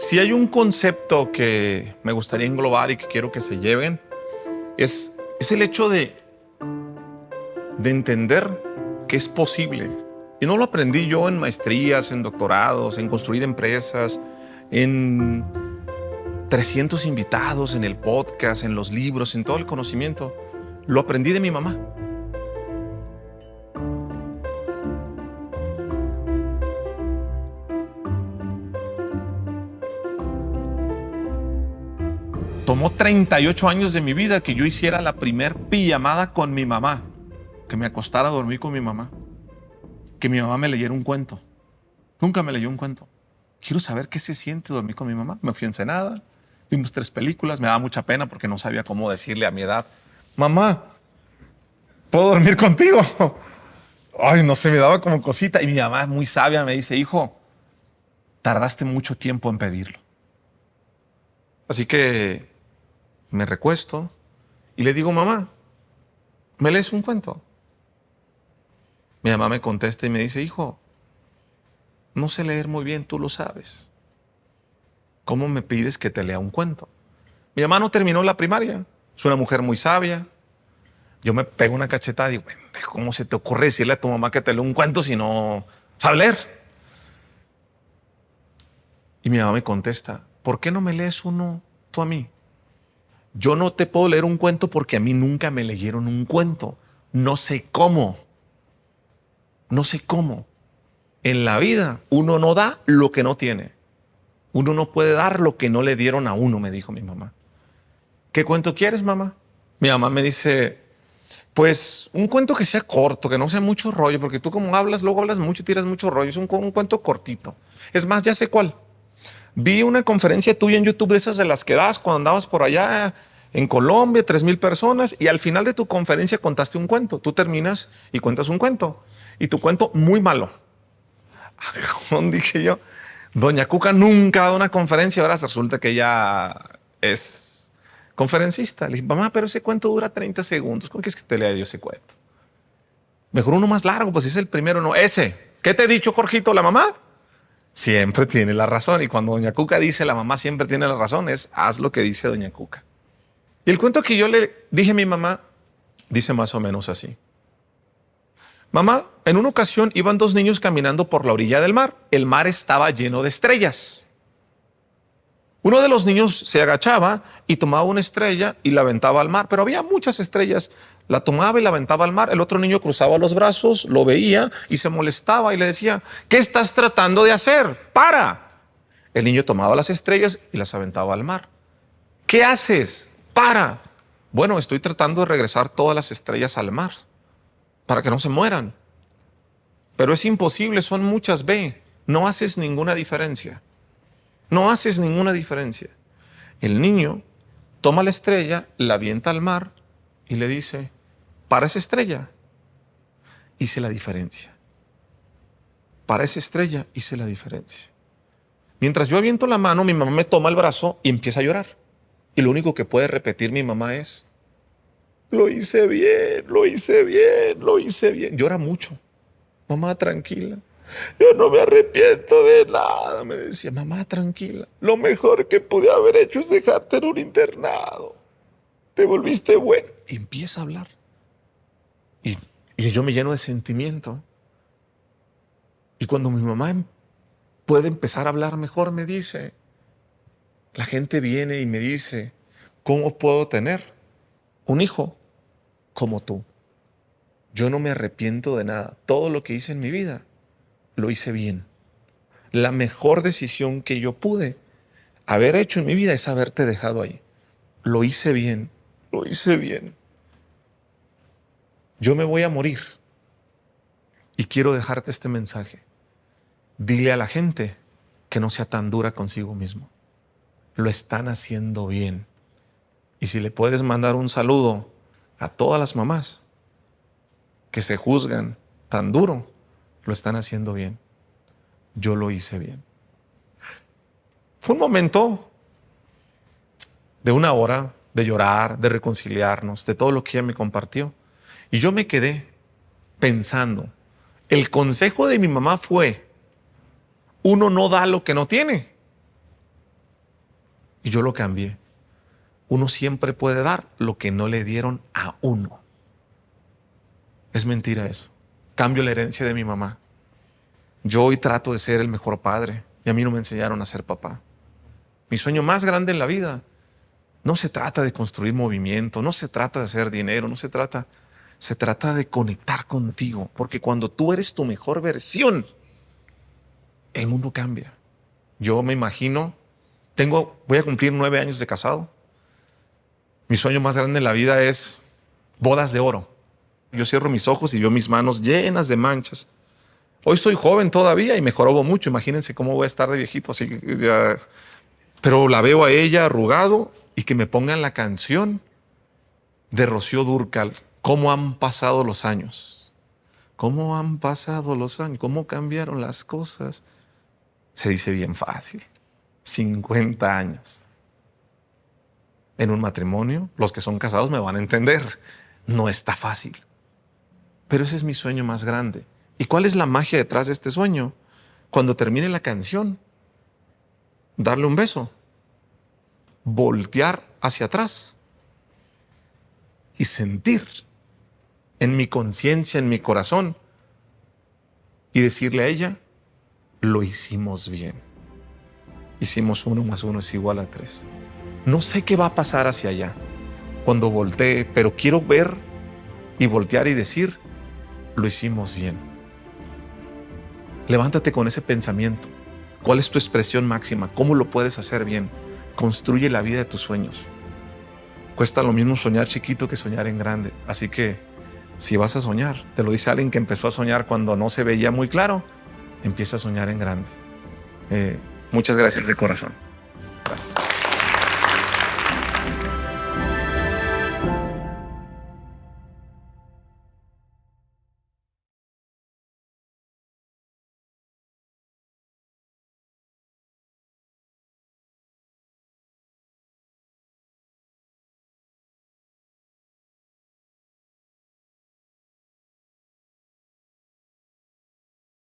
Si hay un concepto que me gustaría englobar y que quiero que se lleven, es el hecho de entender que es posible. Y no lo aprendí yo en maestrías, en doctorados, en construir empresas, en 300 invitados, en el podcast, en los libros, en todo el conocimiento. Lo aprendí de mi mamá. Tomó 38 años de mi vida que yo hiciera la primer pijamada con mi mamá, que me acostara a dormir con mi mamá, que mi mamá me leyera un cuento. Nunca me leyó un cuento. Quiero saber qué se siente dormir con mi mamá. Me fui a Ensenada, vimos 3 películas, me daba mucha pena porque no sabía cómo decirle a mi edad: mamá, ¿puedo dormir contigo? Ay, no sé, me daba como cosita. Y mi mamá, muy sabia, me dice: hijo, tardaste mucho tiempo en pedirlo. Así que me recuesto y le digo: mamá, ¿me lees un cuento? Mi mamá me contesta y me dice: hijo, no sé leer muy bien, tú lo sabes. ¿Cómo me pides que te lea un cuento? Mi mamá no terminó la primaria. Es una mujer muy sabia. Yo me pego una cachetada y digo: pendejo, ¿cómo se te ocurre decirle a tu mamá que te lea un cuento si no sabe leer? Y mi mamá me contesta: ¿por qué no me lees uno tú a mí? Yo no te puedo leer un cuento porque a mí nunca me leyeron un cuento. No sé cómo. No sé cómo. En la vida uno no da lo que no tiene. Uno no puede dar lo que no le dieron a uno, me dijo mi mamá. ¿Qué cuento quieres, mamá? Mi mamá me dice: pues un cuento que sea corto, que no sea mucho rollo, porque tú como hablas, luego hablas mucho y tiras mucho rollo. Es un cuento cortito. Es más, ya sé cuál. Vi una conferencia tuya en YouTube de esas de las que das cuando andabas por allá en Colombia, 3,000 personas, y al final de tu conferencia contaste un cuento. Tú terminas y cuentas un cuento. Y tu cuento muy malo. Dije yo, doña Cuca nunca ha dado una conferencia, ahora resulta que ella es conferencista. Le dije: mamá, pero ese cuento dura 30 segundos. ¿Cómo quieres que te lea yo ese cuento? Mejor uno más largo, pues es el primero, no ese. ¿Qué te he dicho, Jorgito? La mamá siempre tiene la razón. Y cuando doña Cuca dice la mamá siempre tiene la razón, es haz lo que dice doña Cuca. Y el cuento que yo le dije a mi mamá dice más o menos así: mamá, en una ocasión iban 2 niños caminando por la orilla del mar. El mar estaba lleno de estrellas. Uno de los niños se agachaba y tomaba una estrella y la aventaba al mar, pero había muchas estrellas. La tomaba y la aventaba al mar. El otro niño cruzaba los brazos, lo veía y se molestaba y le decía: ¿qué estás tratando de hacer? ¡Para! El niño tomaba las estrellas y las aventaba al mar. ¿Qué haces? ¡Para! Bueno, estoy tratando de regresar todas las estrellas al mar para que no se mueran. Pero es imposible, son muchas. Ve, no haces ninguna diferencia. No haces ninguna diferencia. El niño toma la estrella, la avienta al mar y le dice: para esa estrella hice la diferencia. Para esa estrella hice la diferencia. Mientras yo aviento la mano, mi mamá me toma el brazo y empieza a llorar. Y lo único que puede repetir mi mamá es: lo hice bien, lo hice bien, lo hice bien. Llora mucho. Mamá, tranquila. Yo no me arrepiento de nada, me decía. Mamá, tranquila. Lo mejor que pude haber hecho es dejarte en un internado. Te volviste bueno. Y empieza a hablar. Y yo me lleno de sentimiento. Y cuando mi mamá puede empezar a hablar mejor, me dice, la gente viene y me dice: ¿cómo puedo tener un hijo como tú? Yo no me arrepiento de nada. Todo lo que hice en mi vida lo hice bien. La mejor decisión que yo pude haber hecho en mi vida es haberte dejado ahí. Lo hice bien, lo hice bien. Yo me voy a morir y quiero dejarte este mensaje. Dile a la gente que no sea tan dura consigo mismo. Lo están haciendo bien. Y si le puedes mandar un saludo a todas las mamás que se juzgan tan duro, lo están haciendo bien. Yo lo hice bien. Fue un momento de 1 hora de llorar, de reconciliarnos, de todo lo que ella me compartió. Y yo me quedé pensando, el consejo de mi mamá fue: uno no da lo que no tiene. Y yo lo cambié. Uno siempre puede dar lo que no le dieron a uno. Es mentira eso. Cambio la herencia de mi mamá. Yo hoy trato de ser el mejor padre y a mí no me enseñaron a ser papá. Mi sueño más grande en la vida no se trata de construir movimiento, no se trata de hacer dinero, se trata de conectar contigo, porque cuando tú eres tu mejor versión, el mundo cambia. Yo me imagino, voy a cumplir 9 años de casado. Mi sueño más grande en la vida es bodas de oro. Yo cierro mis ojos y veo mis manos llenas de manchas. Hoy soy joven todavía y me jorobo mucho. Imagínense cómo voy a estar de viejito. Así que ya... Pero la veo a ella arrugado y que me pongan la canción de Rocío Dúrcal. ¿Cómo han pasado los años? ¿Cómo han pasado los años? ¿Cómo cambiaron las cosas? Se dice bien fácil. 50 años. En un matrimonio, los que son casados me van a entender. No está fácil. Pero ese es mi sueño más grande. ¿Y cuál es la magia detrás de este sueño? Cuando termine la canción, darle un beso, voltear hacia atrás y sentir en mi conciencia, en mi corazón, y decirle a ella, lo hicimos bien. Hicimos 1 más 1 es igual a 3. No sé qué va a pasar hacia allá cuando voltee, pero quiero ver y voltear y decir, lo hicimos bien. Levántate con ese pensamiento. ¿Cuál es tu expresión máxima? ¿Cómo lo puedes hacer bien? Construye la vida de tus sueños. Cuesta lo mismo soñar chiquito que soñar en grande. Así que si vas a soñar, te lo dice alguien que empezó a soñar cuando no se veía muy claro, empieza a soñar en grande. Muchas gracias de corazón. Gracias.